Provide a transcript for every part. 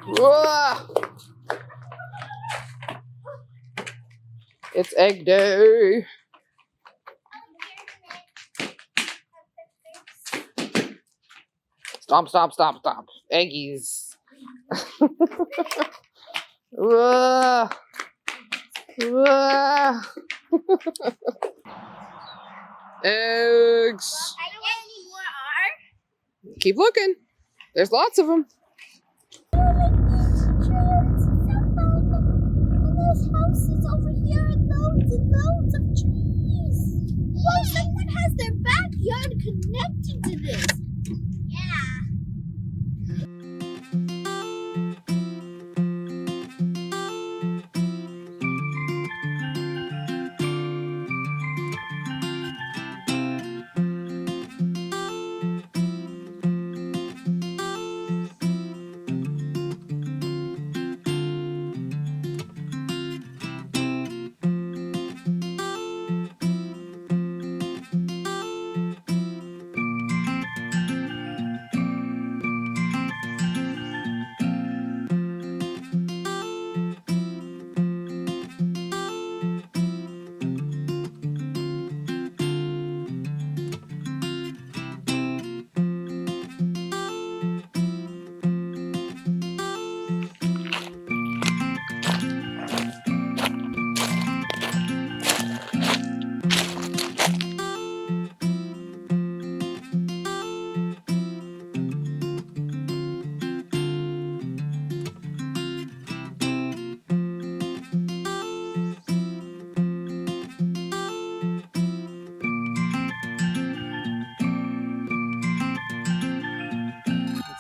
Whoa. It's egg day. Stomp, stomp, stomp, stomp. Eggies. Whoa. Whoa. Eggs. Any more are? Keep looking. There's lots of them. There's houses over here and loads of trees. Whoa, someone has their backyard connected to this. Yeah.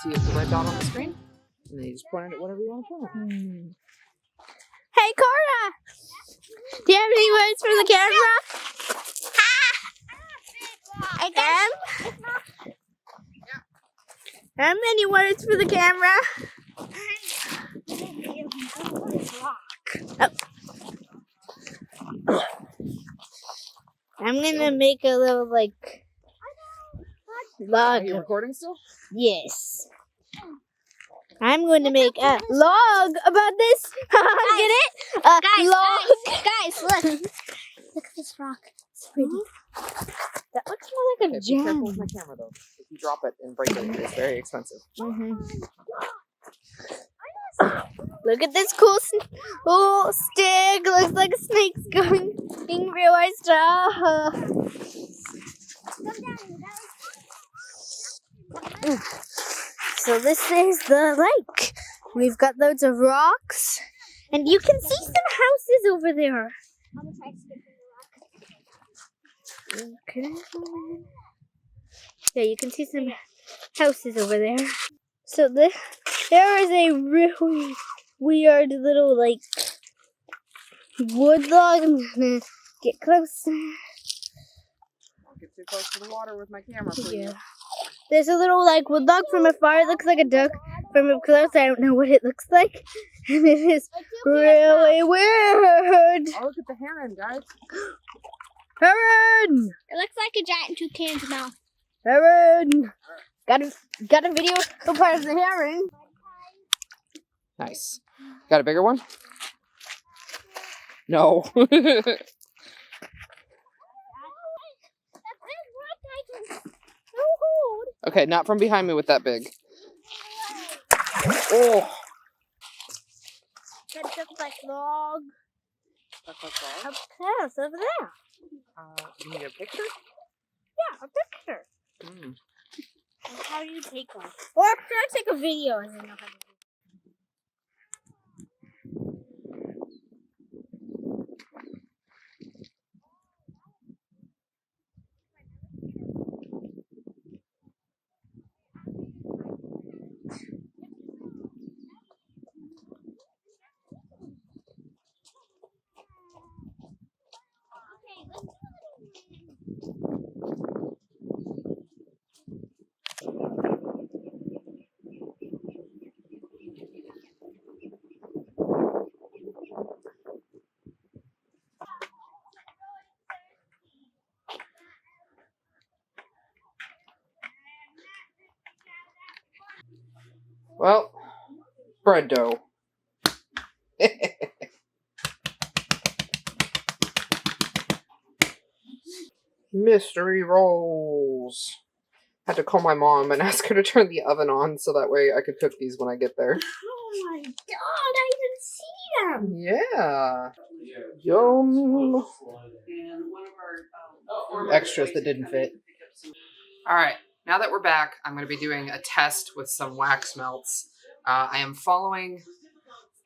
See the red dot on the screen? And then you just point it at whatever you want to point at. Hey, Cora! Do you have any words for the camera? Any words for the camera? Oh. I'm gonna make a little log. Are you recording still? Yes. I'm going to make a log about this. Get it? Log. Guys, look. Look at this rock. It's pretty. That looks more like a Okay, be careful gem. with my camera though. If you drop it and break it, it's very expensive. Look at this cool stick. Looks like a snake's going through our stuff. So this is the lake. We've got loads of rocks, and you can see some houses over there. I'm gonna try skipping the rock. Okay. Yeah, you can see some houses over there. So there is a really weird little wood log. I'm gonna get closer. Don't get too close to the water with my camera, please. Yeah. There's a little wood log from afar. It looks like a duck. From up close, I don't know what it looks like. And it is really weird. Oh, look at the heron, guys. Heron! It looks like a giant toucan's mouth. Heron! Got a video of part of the heron. Nice. Got a bigger one? No. Okay, not from behind me with that big. Oh. That looks like log. That's like that. Up close, over there. You need a picture? Yeah, a picture. Mm. How do you take one? Or should I take a video and then know how to do it? Well, bread dough. Mystery rolls. Had to call my mom and ask her to turn the oven on so that way I could cook these when I get there. Oh my god, I didn't see them. Yeah. Yum. Extras that didn't fit. Alright, now that we're back, I'm going to be doing a test with some wax melts. I am following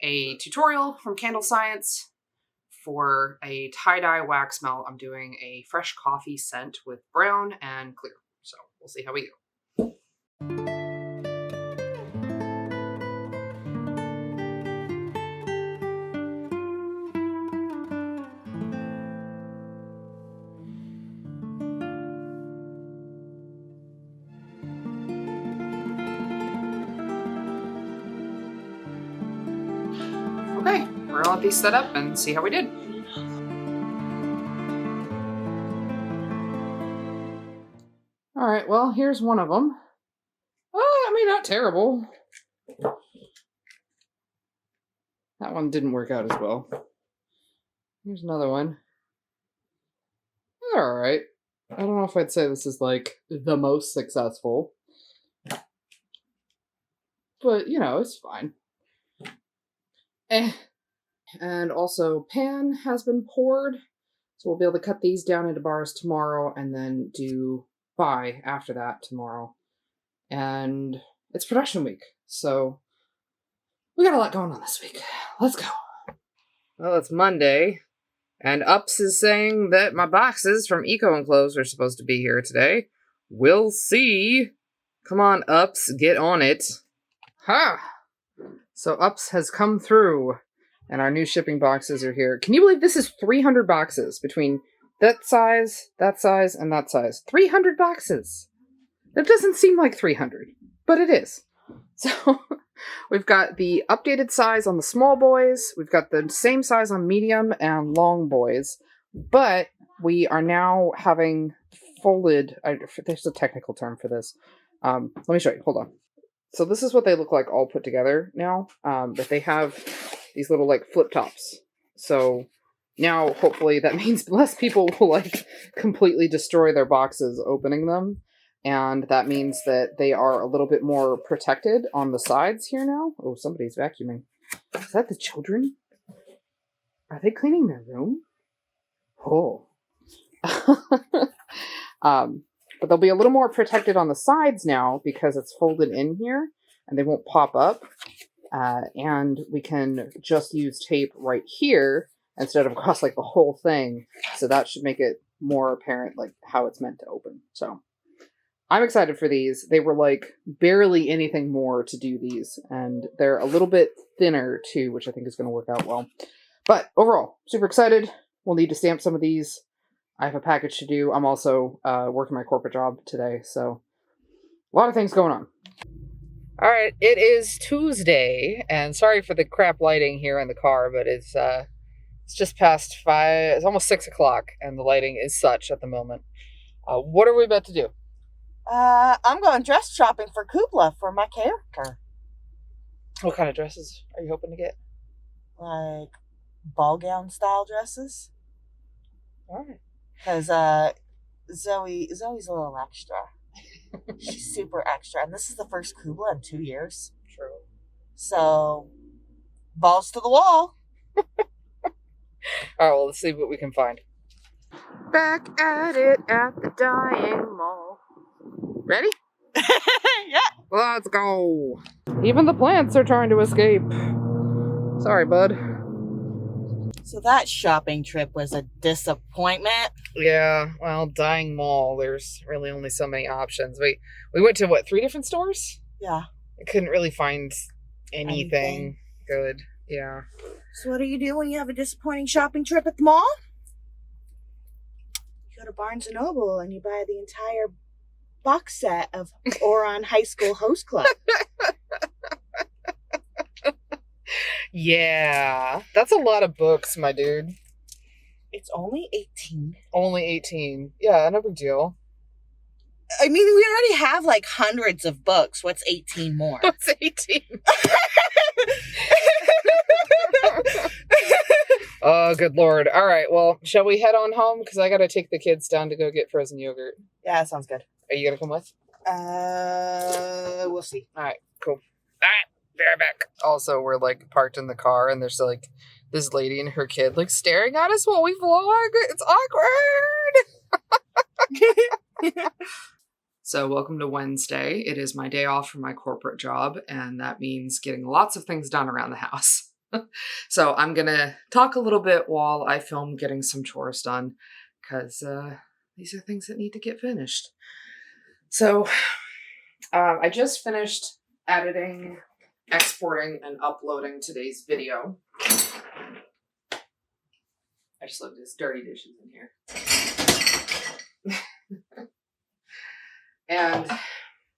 a tutorial from Candle Science for a tie-dye wax melt. I'm doing a fresh coffee scent with brown and clear. So we'll see how we go. Okay, we're gonna let these set up and see how we did. Alright, well, here's one of them. Oh, I mean, not terrible. That one didn't work out as well. Here's another one. Alright. I don't know if I'd say this is, like, the most successful. But, you know, it's fine. And also, pan has been poured. So we'll be able to cut these down into bars tomorrow and then do buy after that tomorrow. And it's production week. So we got a lot going on this week. Let's go. Well, it's Monday. And Ups is saying that my boxes from Eco Enclosed are supposed to be here today. We'll see. Come on, Ups, get on it. Ha! So Ups has come through, and our new shipping boxes are here. Can you believe this is 300 boxes between that size, and that size? 300 boxes! That doesn't seem like 300, but it is. So we've got the updated size on the small boys, we've got the same size on medium and long boys, but we are now having folded, there's a technical term for this. Let me show you, hold on. So this is what they look like all put together now, but they have these little like flip tops. So now hopefully that means less people will like completely destroy their boxes opening them. And that means that they are a little bit more protected on the sides here now. Oh, somebody's vacuuming. Is that the children? Are they cleaning their room? Oh. But they'll be a little more protected on the sides now because it's folded in here and they won't pop up. And we can just use tape right here instead of across like the whole thing. So that should make it more apparent like how it's meant to open. So I'm excited for these. They were like barely anything more to do these. And they're a little bit thinner too, which I think is going to work out well. But overall, super excited. We'll need to stamp some of these. I have a package to do. I'm also working my corporate job today, so a lot of things going on. All right, it is Tuesday, and sorry for the crap lighting here in the car, but it's just past 5. It's almost 6 o'clock, and the lighting is such at the moment. What are we about to do? I'm going dress shopping for Kubla for my character. What kind of dresses are you hoping to get? Like ball gown style dresses. All right. Because Zoe's a little extra. She's super extra. And this is the first Kubla in 2 years. True. So, balls to the wall. All right, well, let's see what we can find. Back at it at the dyeing mall. Ready? Yeah. Let's go. Even the plants are trying to escape. Sorry, bud. So that shopping trip was a disappointment. Yeah, well, dyeing mall, there's really only so many options. We went to, what, 3 different stores? Yeah. I couldn't really find anything good. Yeah. So what do you do when you have a disappointing shopping trip at the mall? You go to Barnes & Noble and you buy the entire box set of Oron High School Host Club. Yeah, that's a lot of books, my dude. It's only 18. Only 18. Yeah, no big deal. I mean, we already have like hundreds of books. What's 18 more? What's 18? Oh, good Lord. All right, well, shall we head on home? Because I got to take the kids down to go get frozen yogurt. Yeah, that sounds good. Are you going to come with? We'll see. All right, cool. All right, be right back. Also, we're like parked in the car, and there's like this lady and her kid like staring at us while we vlog. It's awkward. So welcome to Wednesday. It is my day off from my corporate job, and that means getting lots of things done around the house. So I'm going to talk a little bit while I film getting some chores done, because these are things that need to get finished. So I just finished editing, exporting, and uploading today's video. I just love this dirty dishes in here. And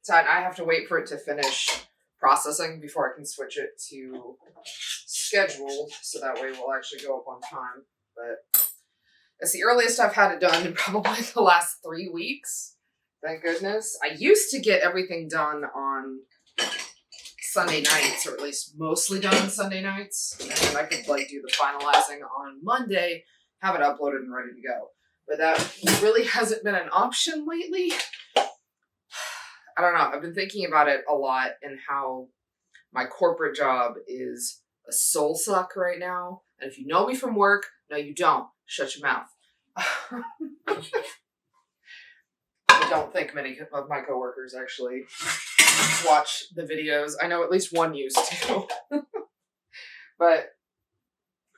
so I have to wait for it to finish processing before I can switch it to scheduled, so that way we'll actually go up on time. But it's the earliest I've had it done in probably the last 3 weeks. Thank goodness. I used to get everything done on Sunday nights, or at least mostly done on Sunday nights, and then I could like do the finalizing on Monday, have it uploaded and ready to go. But that really hasn't been an option lately. I don't know. I've been thinking about it a lot, and how my corporate job is a soul suck right now. And if you know me from work, no, you don't. Shut your mouth. I don't think many of my coworkers actually watch the videos. I know at least one used to. But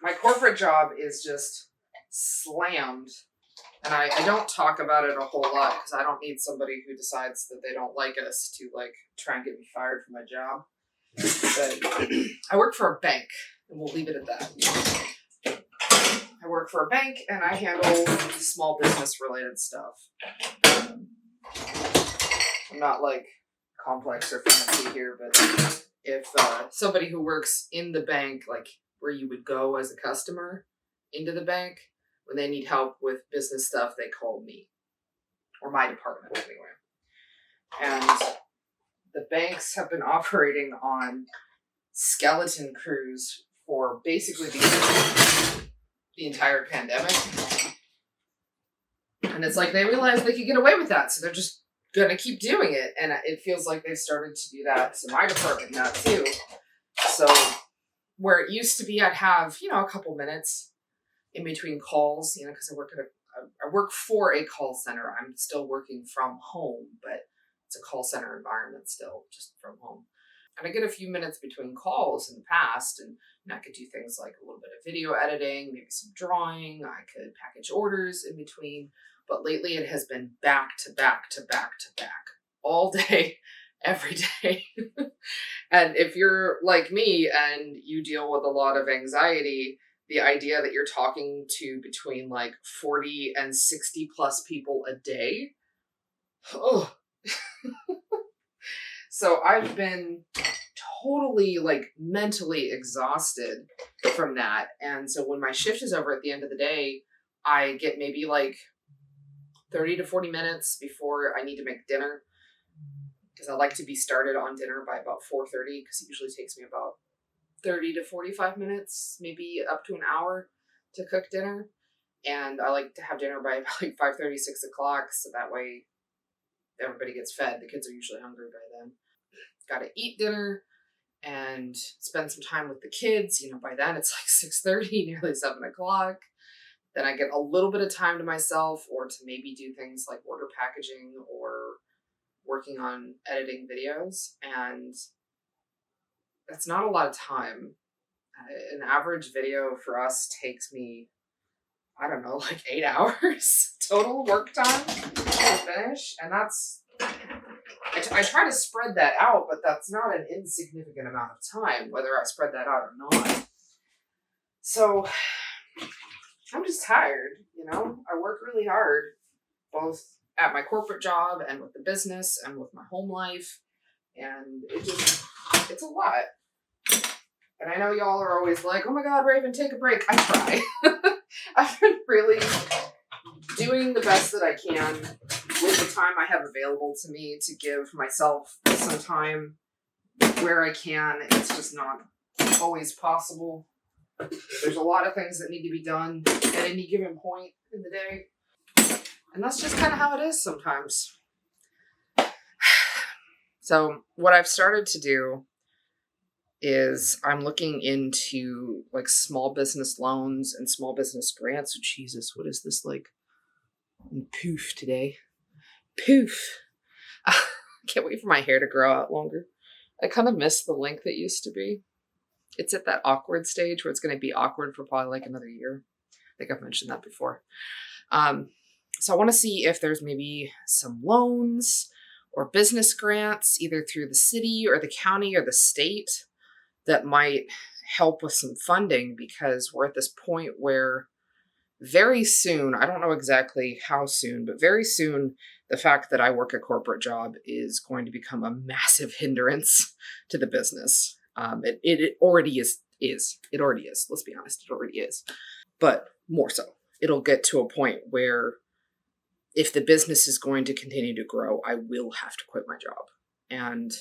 my corporate job is just slammed. And I don't talk about it a whole lot, because I don't need somebody who decides that they don't like us to like try and get me fired from my job. But I work for a bank, and we'll leave it at that. I work for a bank, and I handle small business related stuff. I'm not like complex or fancy here, but if somebody who works in the bank, like where you would go as a customer into the bank, when they need help with business stuff, they call me, or my department anyway. And the banks have been operating on skeleton crews for basically the entire pandemic. And it's like they realized they could get away with that, so they're just going to keep doing it. And it feels like they've started to do that to my department now too. So where it used to be I'd have, a couple minutes in between calls, because I work for a call center. I'm still working from home, but it's a call center environment still, just from home. And I get a few minutes between calls in the past, and I could do things like a little bit of video editing, maybe some drawing. I could package orders in between. But lately it has been back to back to back to back all day, every day. And if you're like me and you deal with a lot of anxiety, the idea that you're talking to between like 40 and 60 plus people a day. Oh. So I've been totally like mentally exhausted from that. And so when my shift is over at the end of the day, I get maybe like 30 to 40 minutes before I need to make dinner, because I like to be started on dinner by about 4:30, because it usually takes me about 30 to 45 minutes, maybe up to an hour to cook dinner. And I like to have dinner by about like 5:30, 6 o'clock, so that way everybody gets fed. The kids are usually hungry by then. Got to eat dinner and spend some time with the kids. By then it's like 6:30, nearly 7 o'clock. Then I get a little bit of time to myself, or to maybe do things like order packaging or working on editing videos. And that's not a lot of time. An average video for us takes me, I don't know, like 8 hours total work time to finish. And that's, I try to spread that out, but that's not an insignificant amount of time, whether I spread that out or not. So I'm just tired, I work really hard, both at my corporate job and with the business and with my home life. And it's a lot. And I know y'all are always like, oh my God, Raven, take a break. I try. I've been really doing the best that I can with the time I have available to me to give myself some time where I can. It's just not always possible. There's a lot of things that need to be done at any given point in the day. And that's just kind of how it is sometimes. So what I've started to do is I'm looking into like small business loans and small business grants. Oh, Jesus, what is this like? Poof today. Poof. Can't wait for my hair to grow out longer. I kind of miss the length it used to be. It's at that awkward stage where it's going to be awkward for probably like another year. I think I've mentioned that before. So I want to see if there's maybe some loans or business grants, either through the city or the county or the state, that might help with some funding, because we're at this point where very soon, I don't know exactly how soon, but very soon, the fact that I work a corporate job is going to become a massive hindrance to the business. It already is. It already is. Let's be honest. It already is. But more so. It'll get to a point where if the business is going to continue to grow, I will have to quit my job. And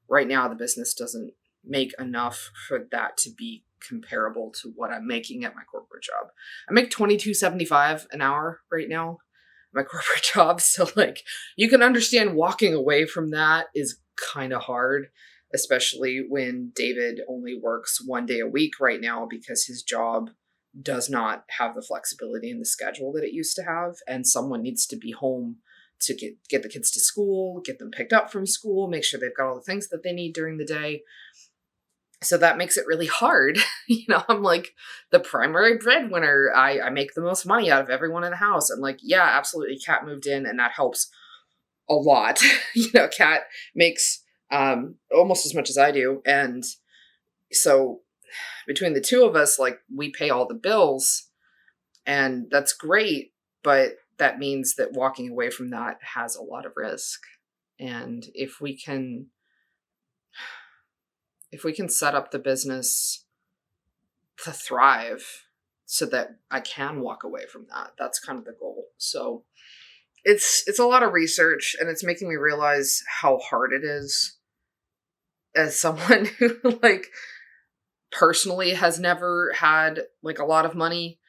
right now, the business doesn't make enough for that to be comparable to what I'm making at my corporate job. I make $22.75 an hour right now at my corporate job. So like, you can understand walking away from that is kind of hard, especially when David only works 1 day a week right now because his job does not have the flexibility in the schedule that it used to have. And someone needs to be home to get the kids to school, get them picked up from school, make sure they've got all the things that they need during the day. So that makes it really hard. I'm like the primary breadwinner. I make the most money out of everyone in the house. And like, yeah, absolutely. Kat moved in and that helps a lot. Kat makes almost as much as I do. And so between the two of us, like we pay all the bills and that's great. But that means that walking away from that has a lot of risk. And if we can set up the business to thrive so that I can walk away from that, that's kind of the goal. So it's a lot of research, and it's making me realize how hard it is as someone who like personally has never had like a lot of money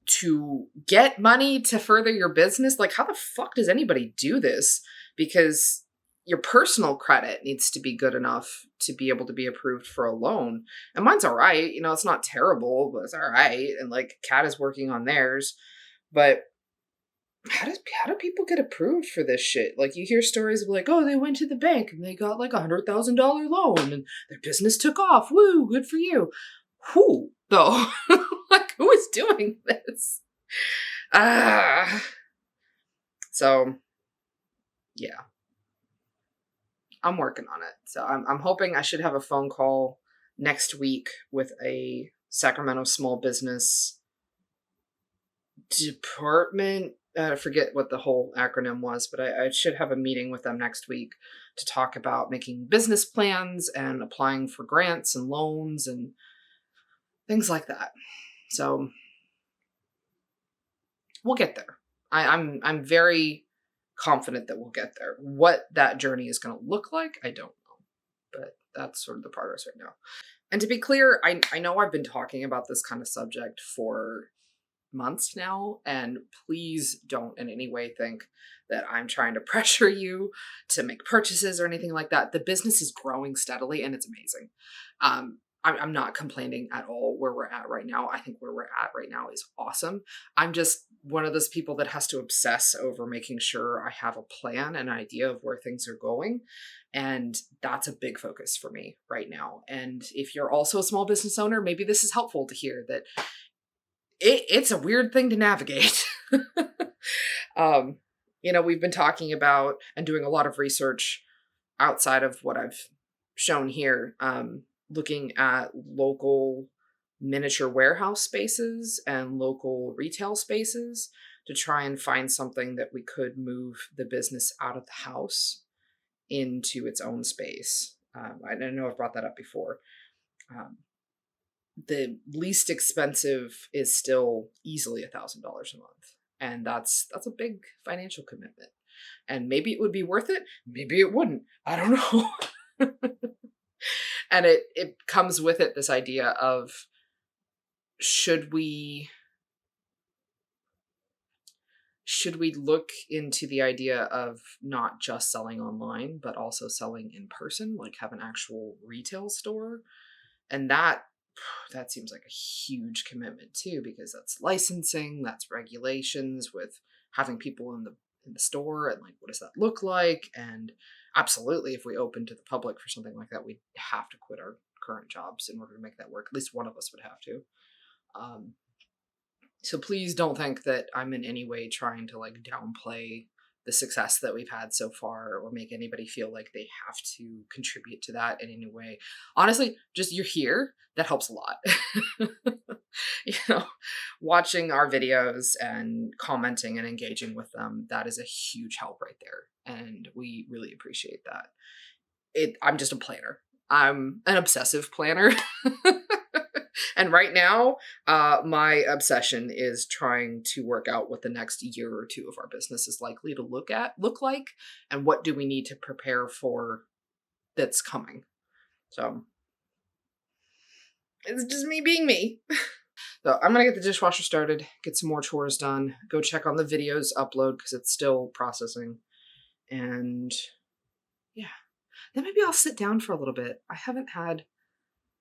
to get money to further your business. Like, how the fuck does anybody do this? Because your personal credit needs to be good enough to be able to be approved for a loan. And mine's all right. It's not terrible, but it's all right. And like Kat is working on theirs. But how do people get approved for this shit? Like you hear stories of like, oh, they went to the bank and they got like $100,000 loan and their business took off. Woo, good for you. Who though? Like who is doing this? So yeah. I'm working on it. So I'm hoping I should have a phone call next week with a Sacramento small business department. I forget what the whole acronym was, but I should have a meeting with them next week to talk about making business plans and applying for grants and loans and things like that. So we'll get there. I'm very confident that we'll get there. What that journey is going to look like, I don't know. But that's sort of the progress right now. And to be clear, I know I've been talking about this kind of subject for months now, and please don't in any way think that I'm trying to pressure you to make purchases or anything like that. The business is growing steadily and it's amazing. I'm not complaining at all where we're at right now. I think where we're at right now is awesome. I'm just one of those people that has to obsess over making sure I have a plan, an idea of where things are going. And that's a big focus for me right now. And if you're also a small business owner, maybe this is helpful to hear that it's a weird thing to navigate. We've been talking about and doing a lot of research outside of what I've shown here, looking at local miniature warehouse spaces and local retail spaces to try and find something that we could move the business out of the house into its own space. I don't know I've brought that up before. The least expensive is still easily $1,000 a month. And that's a big financial commitment. And maybe it would be worth it. Maybe it wouldn't. I don't know. And it comes with it this idea of, should we look into the idea of not just selling online, but also selling in person, like have an actual retail store? And that seems like a huge commitment too, because that's licensing, that's regulations with having people in the store, and like, what does that look like? And absolutely, if we open to the public for something like that, we'd have to quit our current jobs in order to make that work. At least one of us would have to. So please don't think that I'm in any way trying to like downplay the success that we've had so far, or make anybody feel like they have to contribute to that in any way. Honestly, just you're here, that helps a lot. You know, watching our videos and commenting and engaging with them, that is a huge help right there. And we really appreciate that. I'm just a planner. I'm an obsessive planner. And right now, my obsession is trying to work out what the next year or two of our business is likely to look like, and what do we need to prepare for that's coming. So it's just me being me. So I'm gonna get the dishwasher started, get some more chores done, go check on the videos upload because it's still processing, and yeah, then maybe I'll sit down for a little bit. I haven't had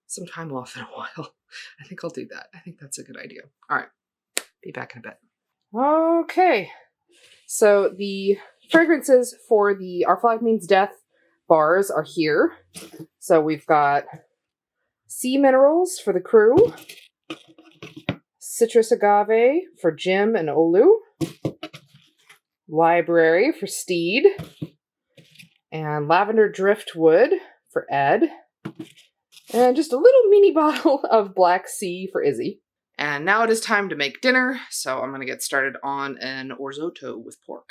some time off in a while. I think I'll do that. I think that's a good idea. All right, be back in a bit. Okay, so the fragrances for the Our Flag Means Death bars are here. So we've got Sea Minerals for the crew, Citrus Agave for Jim and Olu, Library for Steed, and Lavender Driftwood for Ed, and just a little mini bottle of Black Sea for Izzy. And now it is time to make dinner, so I'm going to get started on an orzotto with pork.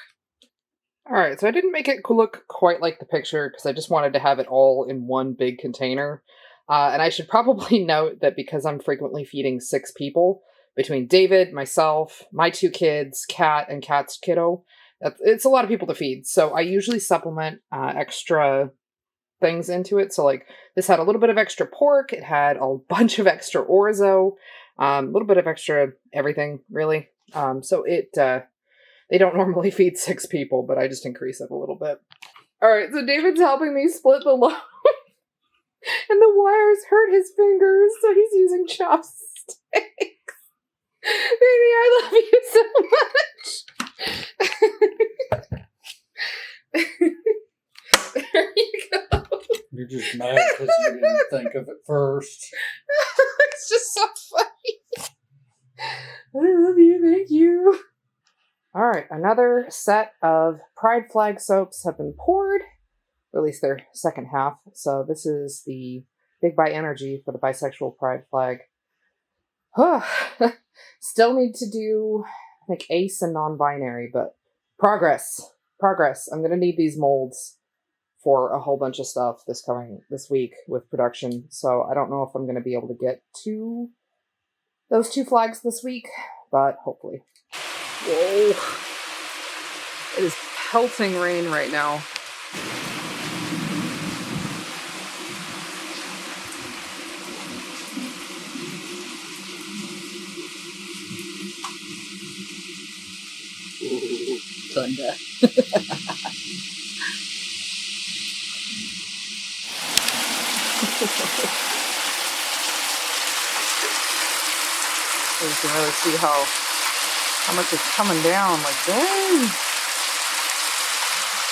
Alright, so I didn't make it look quite like the picture because I just wanted to have it all in one big container. And I should probably note that because I'm frequently feeding 6 people, between David, myself, my 2 kids, Kat, and Kat's kiddo, it's a lot of people to feed. So I usually supplement extra things into it. So like this had a little bit of extra pork, it had a bunch of extra orzo, a little bit of extra everything, really. So they don't normally feed 6 people, but I just increase it a little bit. Alright, so David's helping me split the loaf. And the wires hurt his fingers, so he's using chopsticks. Baby, I love you so much. There you go. You're just mad because you didn't think of it first. It's just so funny. I love you, thank you. Alright, another set of Pride Flag soaps have been poured. Or at least their second half. So this is the Big Bi Energy for the bisexual Pride Flag. Still need to do, I think, ace and non-binary, but progress. I'm going to need these molds for a whole bunch of stuff this week with production. So I don't know if I'm going to be able to get to those 2 flags this week, but hopefully. Whoa. It is pelting rain right now. Thunder. So you can really see how much is coming down. Like, dang.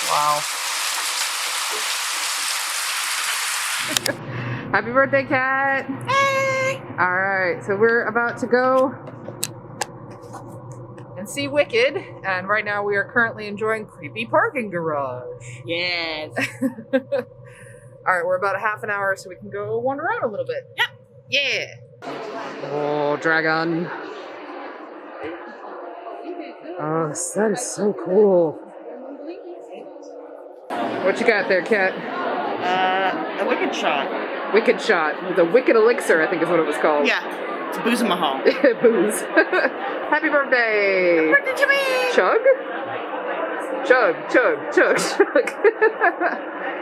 Wow. Happy birthday, Kat. Hey. All right, so we're about to go and see Wicked, and right now we are currently enjoying Creepy Parking Garage. Yes. All right, we're about a half an hour, so we can go wander around a little bit. Yep. Yeah. Oh, dragon. Oh, that is so cool. What you got there, Kat? A wicked shot. Wicked shot. The Wicked Elixir, I think is what it was called. Yeah. It's Booze in Mahal. Booze. Happy birthday. Happy birthday to me. Chug? Chug, chug, chug, chug.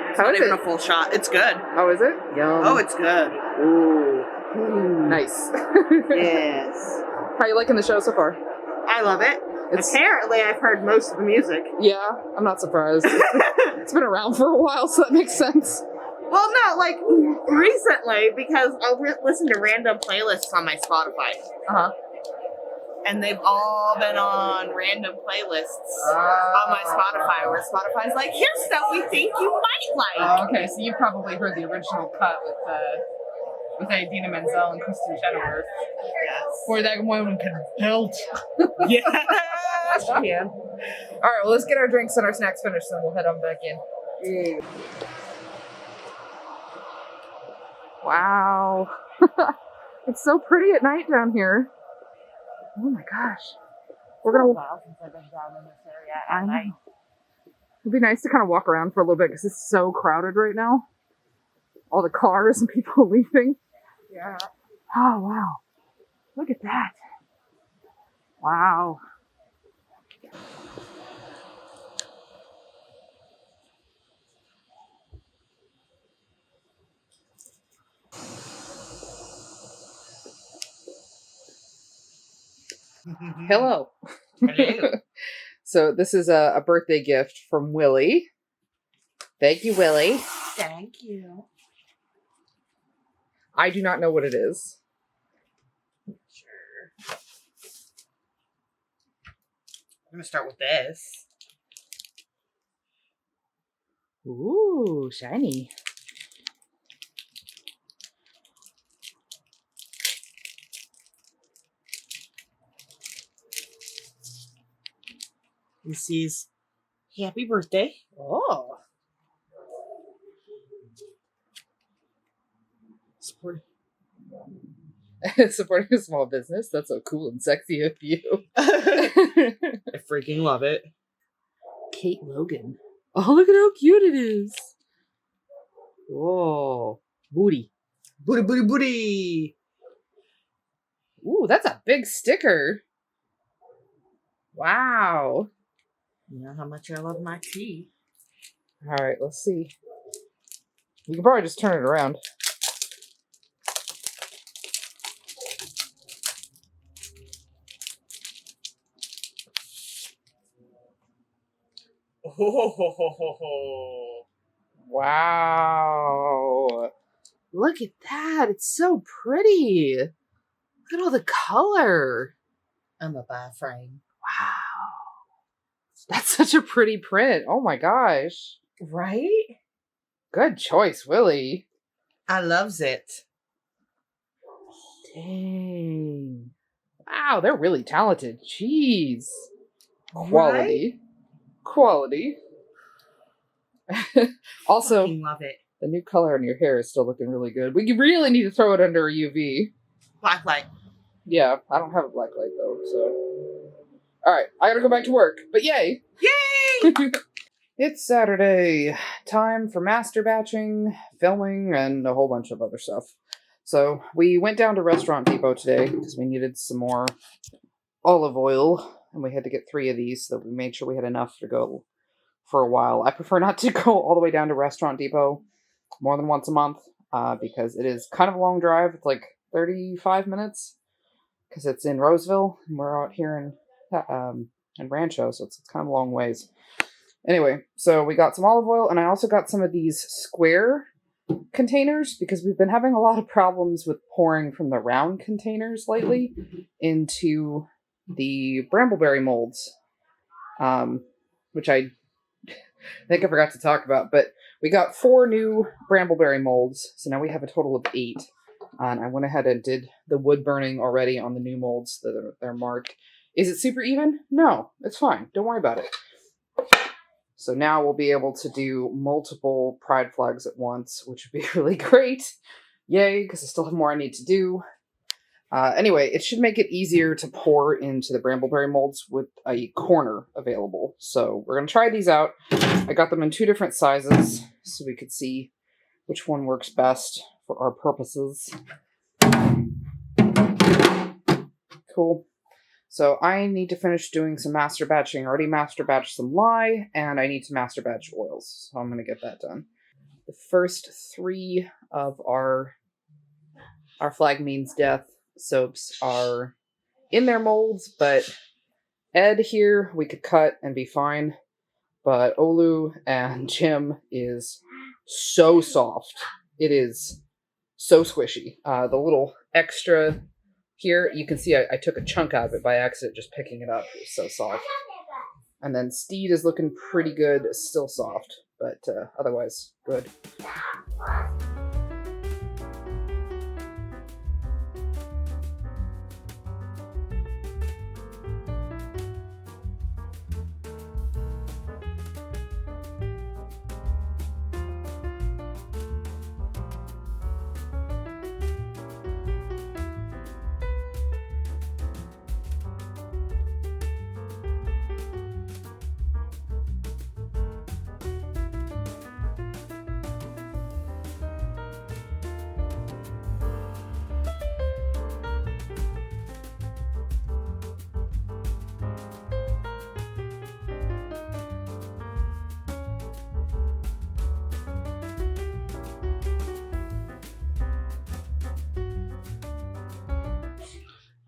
It's How not is even it? a full shot. It's good. Oh, is it? Yum. Oh, it's good. Ooh. Nice. Yes. How you liking the show so far? I love it. It's- Apparently, I've heard most of the music. Yeah, I'm not surprised. It's been around for a while, so that makes sense. Well, no, like recently, because I'll listen to random playlists on my Spotify. Uh-huh. And they've all been on random playlists on my Spotify, where Spotify's like, here's stuff we think you might like. Oh, okay, so you've probably heard the original cut with Idina Menzel and Kristen Chenoweth. Yes. Where that woman could belt. Yes, she can. All right, well, let's get our drinks and our snacks finished, then we'll head on back in. Wow. It's so pretty at night down here. Oh my gosh. We're gonna. Since I've been down in this area I at know. night. It'd be nice to kind of walk around for a little bit because it's so crowded right now. All the cars and people leaving. Yeah. Oh, wow. Look at that. Wow. Hello. Hello. So this is a birthday gift from Willie. Thank you, Willie. Thank you. I do not know what it is. Sure. I'm gonna start with this. Ooh, shiny. This is happy birthday. Oh. Support. Supporting a small business? That's so cool and sexy of you. I freaking love it. Kate Logan. Oh, look at how cute it is. Whoa. Booty. Booty, booty, booty. Ooh, that's a big sticker. Wow. You know how much I love my tea. All right, let's see. You can probably just turn it around. Oh. Wow. Look at that. It's so pretty. Look at all the color. I'm a buy frame. Wow. That's such a pretty print. Oh my gosh. Right? Good choice, Willie. I loves it. Dang. Wow, they're really talented. Jeez. Quality. Quality. Also, Fucking love it. the new color in your hair is still looking really good. We really need to throw it under a UV. Black light. Yeah, I don't have a black light though, so. Alright, I gotta go back to work. But yay! Yay! It's Saturday. Time for master batching, filming, and a whole bunch of other stuff. So, we went down to Restaurant Depot today because we needed some more olive oil. And we had to get 3 of these so that we made sure we had enough to go for a while. I prefer not to go all the way down to Restaurant Depot more than once a month because it is kind of a long drive. It's like 35 minutes because it's in Roseville and we're out here in Rancho, so it's kind of a long ways. Anyway, so we got some olive oil and I also got some of these square containers because we've been having a lot of problems with pouring from the round containers lately into the brambleberry molds, which I think I forgot to talk about, but we got 4 new brambleberry molds, so now we have a total of 8, and I went ahead and did the wood burning already on the new molds that are marked. Is it super even? No, it's fine. Don't worry about it. So now we'll be able to do multiple pride flags at once, which would be really great. Yay, because I still have more I need to do. Anyway, it should make it easier to pour into the brambleberry molds with a corner available. So we're going to try these out. I got them in 2 different sizes so we could see which one works best for our purposes. Cool. So I need to finish doing some master batching. I already master batched some lye, and I need to master batch oils. So I'm going to get that done. The first 3 of our flag means death soaps are in their molds, but Ed here we could cut and be fine. But Olu and Jim is so soft. It is so squishy. The little extra here, you can see I took a chunk out of it by accident just picking it up. It was so soft. And then Steed is looking pretty good, still soft, but otherwise good.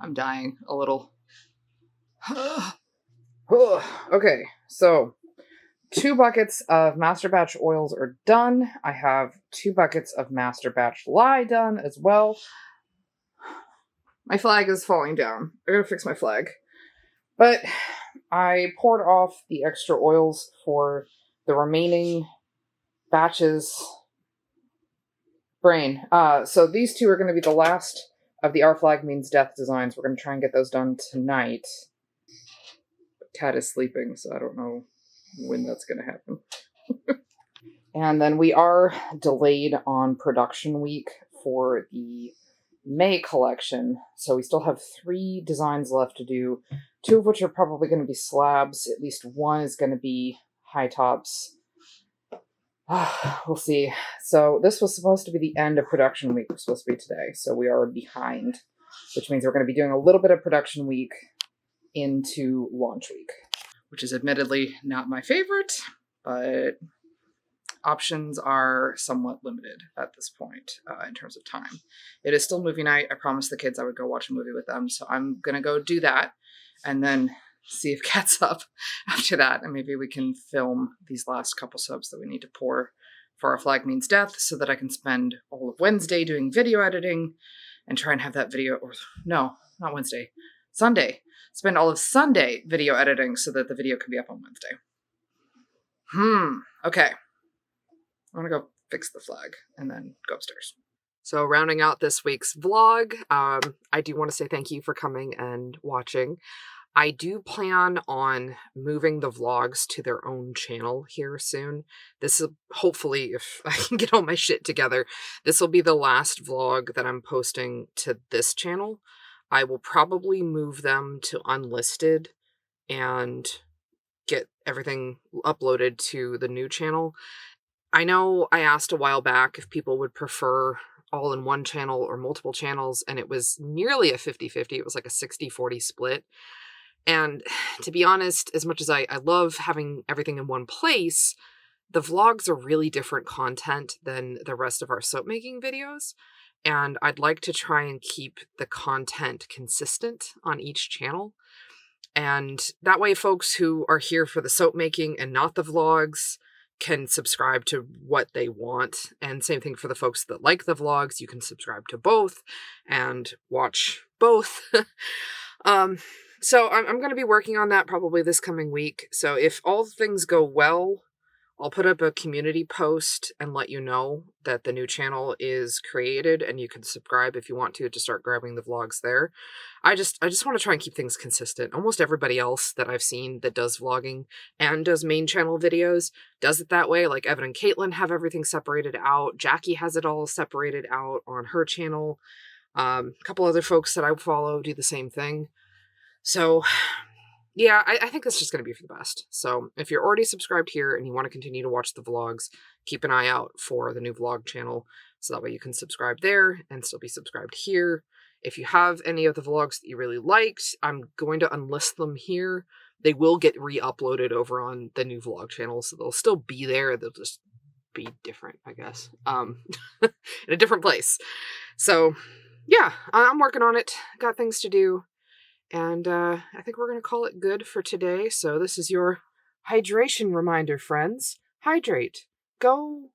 I'm dying a little. Okay, so 2 buckets of master batch oils are done. I have 2 buckets of master batch lye done as well. My flag is falling down. I gotta fix my flag. But I poured off the extra oils for the remaining batches. So these 2 are going to be the last of the Our Flag Means Death designs. We're going to try and get those done tonight. But Cat is sleeping, so I don't know when that's going to happen. And then we are delayed on production week for the May collection. So we still have 3 designs left to do, 2 of which are probably going to be slabs. At least 1 is going to be high tops. We'll see. So this was supposed to be the end of production week. It was supposed to be today. So we are behind, which means we're going to be doing a little bit of production week into launch week, which is admittedly not my favorite, but options are somewhat limited at this point in terms of time. It is still movie night. I promised the kids I would go watch a movie with them. So I'm going to go do that and then see if Cat's up after that, and maybe we can film these last couple soaps that we need to pour for Our Flag Means Death so that I can spend all of Wednesday doing video editing and try and have that video, or no, not Wednesday, Sunday. Spend all of Sunday video editing so that the video can be up on Wednesday. Okay. I'm gonna go fix the flag and then go upstairs. So rounding out this week's vlog, I do want to say thank you for coming and watching. I do plan on moving the vlogs to their own channel here soon. This is hopefully, if I can get all my shit together, this will be the last vlog that I'm posting to this channel. I will probably move them to unlisted and get everything uploaded to the new channel. I know I asked a while back if people would prefer all in one channel or multiple channels, and it was nearly a 50-50. It was like a 60-40 split. And to be honest, as much as I love having everything in one place, the vlogs are really different content than the rest of our soap making videos. And I'd like to try and keep the content consistent on each channel. And that way folks who are here for the soap making and not the vlogs can subscribe to what they want. And same thing for the folks that like the vlogs, you can subscribe to both and watch both. So I'm going to be working on that probably this coming week. So if all things go well, I'll put up a community post and let you know that the new channel is created and you can subscribe if you want to start grabbing the vlogs there. I just want to try and keep things consistent. Almost everybody else that I've seen that does vlogging and does main channel videos does it that way. Like Evan and Caitlin have everything separated out. Jackie has it all separated out on her channel. A couple other folks that I follow do the same thing. So yeah, I think it's just going to be for the best. So if you're already subscribed here and you want to continue to watch the vlogs, keep an eye out for the new vlog channel. So that way you can subscribe there and still be subscribed here. If you have any of the vlogs that you really liked, I'm going to unlist them here. They will get re-uploaded over on the new vlog channel, so they'll still be there. They'll just be different, I guess, in a different place. So, yeah, I'm working on it. Got things to do. And I think we're going to call it good for today. So this is your hydration reminder, friends. Hydrate. Go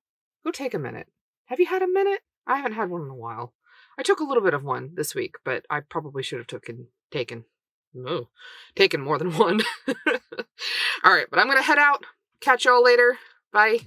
take a minute. Have you had a minute? I haven't had one in a while. I took a little bit of one this week, but I probably should have taken more than one. All right, but I'm going to head out. Catch y'all later. Bye.